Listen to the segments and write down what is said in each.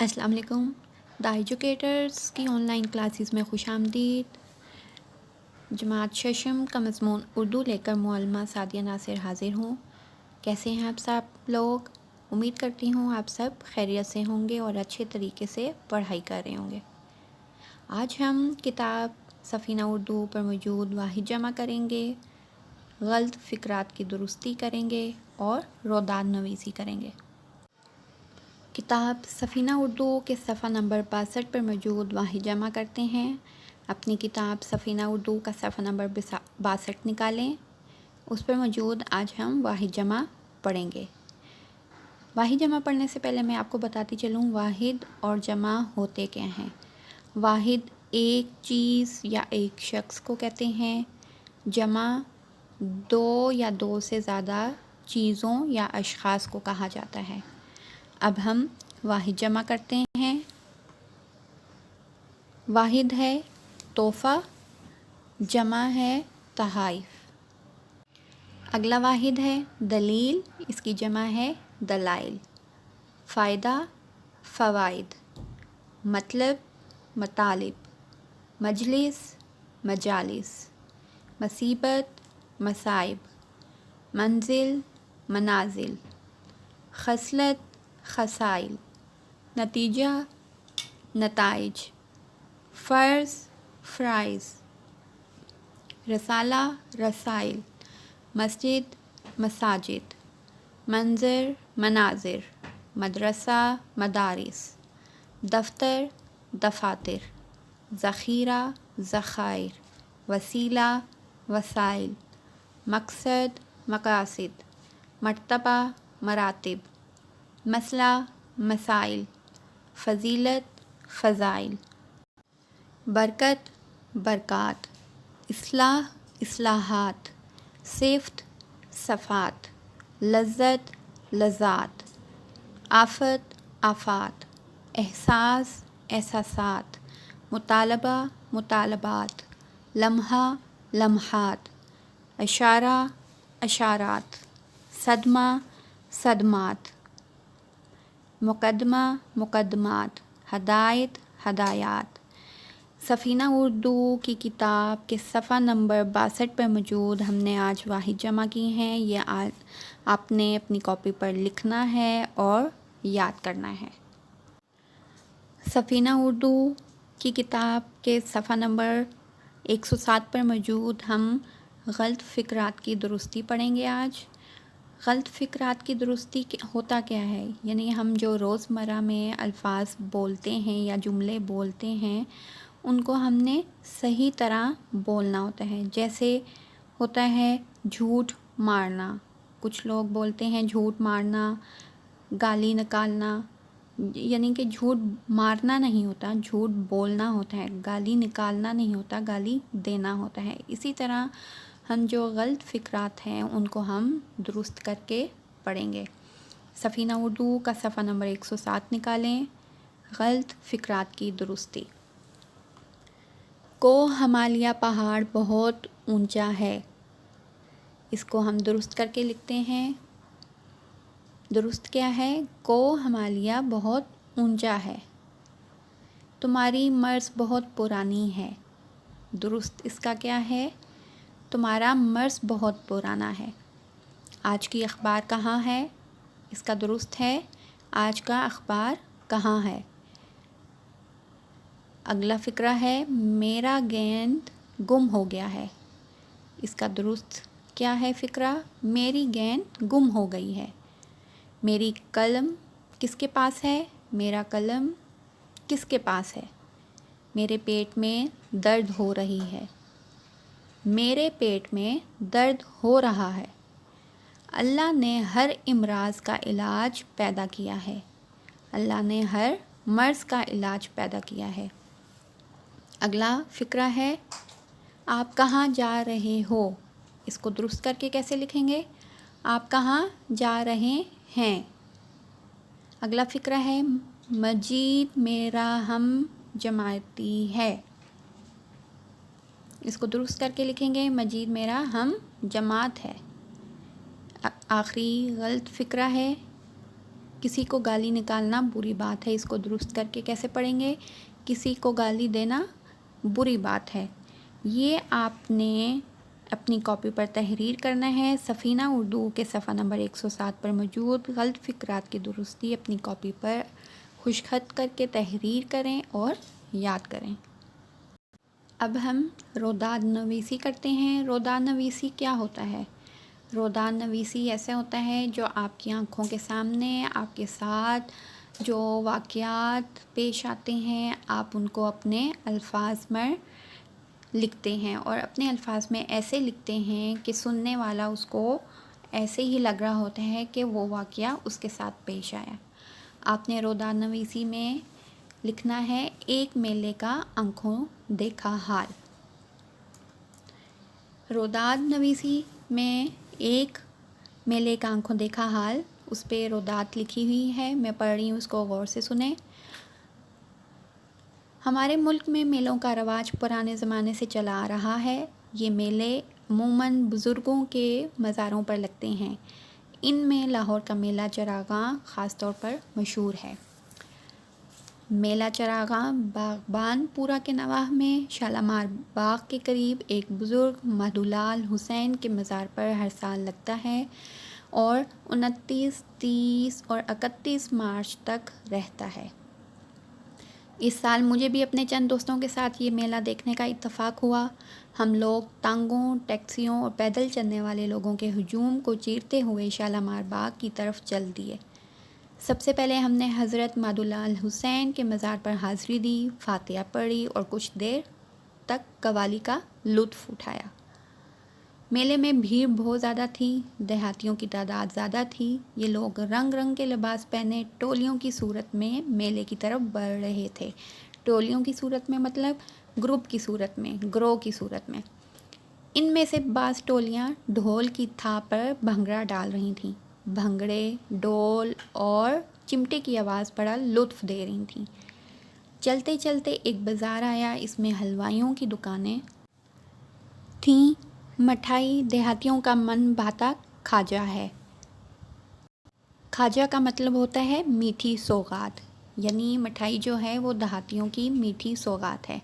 السلام علیکم. دا ایجوکیٹرز کی آن لائن کلاسز میں خوش آمدید. جماعت ششم کا مضمون اردو لے کر معلمہ سعدیہ ناصر حاضر ہوں. کیسے ہیں آپ سب لوگ؟ امید کرتی ہوں آپ سب خیریت سے ہوں گے اور اچھے طریقے سے پڑھائی کر رہے ہوں گے. آج ہم کتاب سفینہ اردو پر موجود واحد جمع کریں گے، غلط فکرات کی درستی کریں گے اور روداد نویسی کریں گے. کتاب سفینہ اردو کے صفحہ نمبر 62 پر موجود واحد جمع کرتے ہیں. اپنی کتاب سفینہ اردو کا صفحہ نمبر 62 نکالیں. اس پر موجود آج ہم واحد جمع پڑھیں گے. واحد جمع پڑھنے سے پہلے میں آپ کو بتاتی چلوں واحد اور جمع ہوتے کیا ہیں. واحد ایک چیز یا ایک شخص کو کہتے ہیں. جمع دو یا دو سے زیادہ چیزوں یا اشخاص کو کہا جاتا ہے. اب ہم واحد جمع کرتے ہیں. واحد ہے تحفہ، جمع ہے تحائف. اگلا واحد ہے دلیل، اس کی جمع ہے دلائل. فائدہ فوائد، مطلب مطالب، مجلس مجالس، مصیبت مصائب، منزل منازل، خصلت خصائل، نتیجہ نتائج، فرض فرائض، رسالہ رسائل، مسجد مساجد، منظر مناظر، مدرسہ مدارس، دفتر دفاتر، ذخیرہ ذخائر، وسیلہ وسائل، مقصد مقاصد، مرتبہ مراتب، مسئلہ مسائل، فضیلت فضائل، برکت برکات، اصلاح اصلاحات، صفت صفات، لذت لذات، آفت آفات، احساس احساسات، مطالبہ مطالبات، لمحہ لمحات، اشارہ اشارات، صدمہ صدمات، مقدمہ مقدمات، ہدایت ہدایات. سفینہ اردو کی کتاب کے صفحہ نمبر 62 پر موجود ہم نے آج واحد جمع کی ہیں. یہ آپ نے اپنی کاپی پر لکھنا ہے اور یاد کرنا ہے. سفینہ اردو کی کتاب کے صفحہ نمبر 107 پر موجود ہم غلط فکرات کی درستی پڑھیں گے آج. غلط فکرات کی درستی ہوتا کیا ہے؟ یعنی ہم جو روزمرہ میں الفاظ بولتے ہیں یا جملے بولتے ہیں ان کو ہم نے صحیح طرح بولنا ہوتا ہے. جیسے ہوتا ہے جھوٹ مارنا، کچھ لوگ بولتے ہیں جھوٹ مارنا، گالی نکالنا. یعنی کہ جھوٹ مارنا نہیں ہوتا، جھوٹ بولنا ہوتا ہے. گالی نکالنا نہیں ہوتا، گالی دینا ہوتا ہے. اسی طرح ہم جو غلط فکرات ہیں ان کو ہم درست کر کے پڑھیں گے. سفینہ اردو کا صفحہ نمبر 107 نکالیں. غلط فکرات کی درستی. کو ہمالیہ پہاڑ بہت اونچا ہے. اس کو ہم درست کر کے لکھتے ہیں. درست کیا ہے؟ کو ہمالیہ بہت اونچا ہے. تمہاری مرض بہت پرانی ہے. درست اس کا کیا ہے؟ تمہارا مرض بہت پرانا ہے. آج کی اخبار کہاں ہے؟ اس کا درست ہے آج کا اخبار کہاں ہے. اگلا فقرہ ہے میرا گیند گم ہو گیا ہے. اس کا درست کیا ہے فقرہ؟ میری گیند گم ہو گئی ہے. میری قلم کس کے پاس ہے؟ میرا قلم کس کے پاس ہے؟ میرے پیٹ میں درد ہو رہی ہے. میرے پیٹ میں درد ہو رہا ہے. اللہ نے ہر امراض کا علاج پیدا کیا ہے. اللہ نے ہر مرض کا علاج پیدا کیا ہے. اگلا فقرہ ہے آپ کہاں جا رہے ہو. اس کو درست کر کے کیسے لکھیں گے؟ آپ کہاں جا رہے ہیں. اگلا فقرہ ہے مجید میرا ہم جماعتی ہے. اس کو درست کر کے لکھیں گے مجید میرا ہم جماعت ہے. آخری غلط فقرہ ہے کسی کو گالی نکالنا بری بات ہے، اس کو درست کر کے کیسے پڑھیں گے؟ کسی کو گالی دینا بری بات ہے۔ یہ آپ نے اپنی کاپی پر تحریر کرنا ہے۔ سفینہ اردو کے صفحہ نمبر 107 پر موجود غلط فقرات کی درستی اپنی کاپی پر خشک خط کر کے تحریر کریں اور یاد کریں۔ اب ہم روداد نویسی کرتے ہیں۔ روداد نویسی کیا ہوتا ہے؟ روداد نویسی ایسے ہوتا ہے جو آپ کی آنکھوں کے سامنے آپ کے ساتھ جو واقعات پیش آتے ہیں، آپ ان کو اپنے الفاظ میں لکھتے ہیں، اور اپنے الفاظ میں ایسے لکھتے ہیں کہ سننے والا اس کو ایسے ہی لگ رہا ہوتا ہے کہ وہ واقعہ اس کے ساتھ پیش آیا۔ آپ نے روداد نویسی میں لکھنا ہے ایک میلے کا آنکھوں دیکھا حال۔ روداد نویسی میں ایک میلے کا آنکھوں دیکھا حال، اس پہ روداد لکھی ہوئی ہے، میں پڑھ رہی ہوں، اس کو غور سے سنیں۔ ہمارے ملک میں میلوں کا رواج پرانے زمانے سے چلا آ رہا ہے۔ یہ میلے عموماً بزرگوں کے مزاروں پر لگتے ہیں۔ ان میں لاہور کا میلہ چراغاں خاص طور پر مشہور ہے۔ میلہ چراغاں باغبان پورہ کے نواح میں شالامار باغ کے قریب ایک بزرگ مہدولال حسین کے مزار پر ہر سال لگتا ہے اور 29، 30 اور 31 مارچ تک رہتا ہے۔ اس سال مجھے بھی اپنے چند دوستوں کے ساتھ یہ میلہ دیکھنے کا اتفاق ہوا۔ ہم لوگ ٹانگوں، ٹیکسیوں اور پیدل چلنے والے لوگوں کے ہجوم کو چیرتے ہوئے شالامار باغ کی طرف چل دیے۔ سب سے پہلے ہم نے حضرت مہدولال حسین کے مزار پر حاضری دی، فاتحہ پڑھی اور کچھ دیر تک قوالی کا لطف اٹھایا۔ میلے میں بھیڑ بہت زیادہ تھی، دیہاتیوں کی تعداد زیادہ تھی۔ یہ لوگ رنگ رنگ کے لباس پہنے ٹولیوں کی صورت میں میلے کی طرف بڑھ رہے تھے۔ ٹولیوں کی صورت میں مطلب گروپ کی صورت میں، گروہ کی صورت میں۔ ان میں سے بعض ٹولیاں ڈھول کی تھا پر بھنگڑا ڈال رہی تھیں۔ بھنگڑے، ڈول اور چمٹے کی آواز بڑا لطف دے رہی تھیں۔ چلتے چلتے ایک بازار آیا، اس میں حلوائیوں کی دکانیں تھیں۔ مٹھائی دیہاتیوں کا من بھاتا کھاجا ہے۔ کھاجا کا مطلب ہوتا ہے میٹھی سوغات، یعنی مٹھائی جو ہے وہ دیہاتیوں کی میٹھی سوغات ہے۔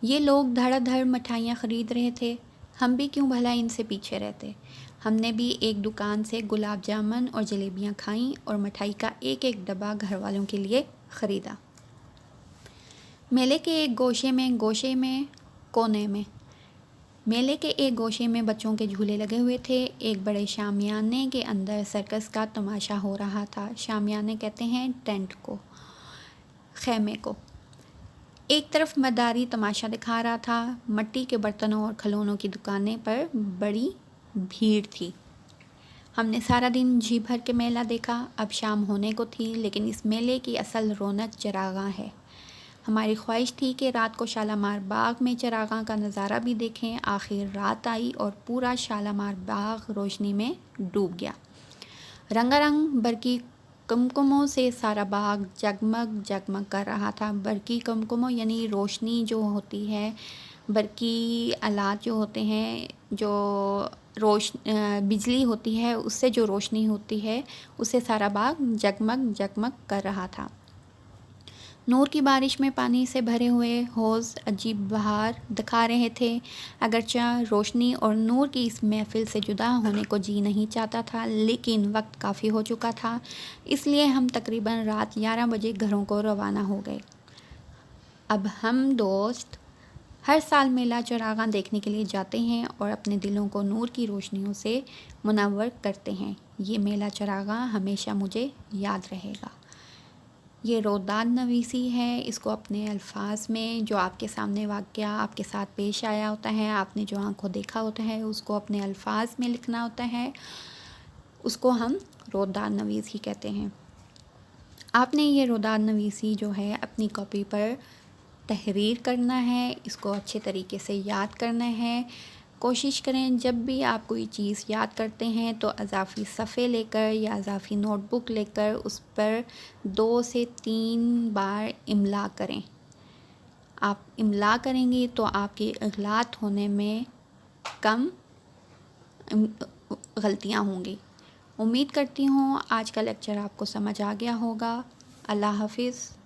یہ لوگ دھڑا دھڑ مٹھائیاں خرید رہے تھے، ہم بھی کیوں بھلا ان سے پیچھے رہتے۔ ہم نے بھی ایک دکان سے گلاب جامن اور جلیبیاں کھائیں اور مٹھائی کا ایک ایک ڈبہ گھر والوں کے لیے خریدا۔ میلے کے ایک گوشے میں بچوں کے جھولے لگے ہوئے تھے۔ ایک بڑے شامیانے کے اندر سرکس کا تماشا ہو رہا تھا۔ شامیانے کہتے ہیں ٹینٹ کو، خیمے کو۔ ایک طرف مداری تماشا دکھا رہا تھا۔ مٹی کے برتنوں اور کھلونوں کی دکانیں پر بڑی بھیڑ تھی۔ ہم نے سارا دن جی بھر کے میلہ دیکھا۔ اب شام ہونے کو تھی، لیکن اس میلے کی اصل رونق چراغاں ہے۔ ہماری خواہش تھی کہ رات کو شالامار باغ میں چراغاں کا نظارہ بھی دیکھیں۔ آخر رات آئی اور پورا شالامار باغ روشنی میں ڈوب گیا۔ رنگا رنگ برقی کمکموں سے سارا باغ جگمگ جگمگ کر رہا تھا۔ برقی کمکموں یعنی روشنی جو ہوتی ہے، برقی آلات جو ہوتے ہیں، جو بجلی ہوتی ہے اس سے جو روشنی ہوتی ہے، اس سے سارا باغ جگمگ جگمگ کر رہا تھا۔ نور کی بارش میں پانی سے بھرے ہوئے حوض عجیب بہار دکھا رہے تھے۔ اگرچہ روشنی اور نور کی اس محفل سے جدا ہونے کو جی نہیں چاہتا تھا، لیکن وقت کافی ہو چکا تھا، اس لیے ہم تقریباً رات 11 بجے گھروں کو روانہ ہو گئے۔ اب ہم دوست ہر سال میلہ چراغاں دیکھنے کے لیے جاتے ہیں اور اپنے دلوں کو نور کی روشنیوں سے منور کرتے ہیں۔ یہ میلہ چراغاں ہمیشہ مجھے یاد رہے گا۔ یہ روداد نویسی ہے، اس کو اپنے الفاظ میں جو آپ کے سامنے واقعہ آپ کے ساتھ پیش آیا ہوتا ہے، آپ نے جو آنکھوں دیکھا ہوتا ہے، اس کو اپنے الفاظ میں لکھنا ہوتا ہے، اس کو ہم روداد نویسی کہتے ہیں۔ آپ نے یہ روداد نویسی جو ہے اپنی کاپی پر تحریر کرنا ہے، اس کو اچھے طریقے سے یاد کرنا ہے۔ کوشش کریں جب بھی آپ کوئی چیز یاد کرتے ہیں تو اضافی صفحے لے کر یا اضافی نوٹ بک لے کر اس پر 2 سے 3 بار املا کریں۔ آپ املا کریں گی تو آپ کے اغلاط ہونے میں کم غلطیاں ہوں گی۔ امید کرتی ہوں آج کا لیکچر آپ کو سمجھ آ گیا ہوگا۔ اللہ حافظ۔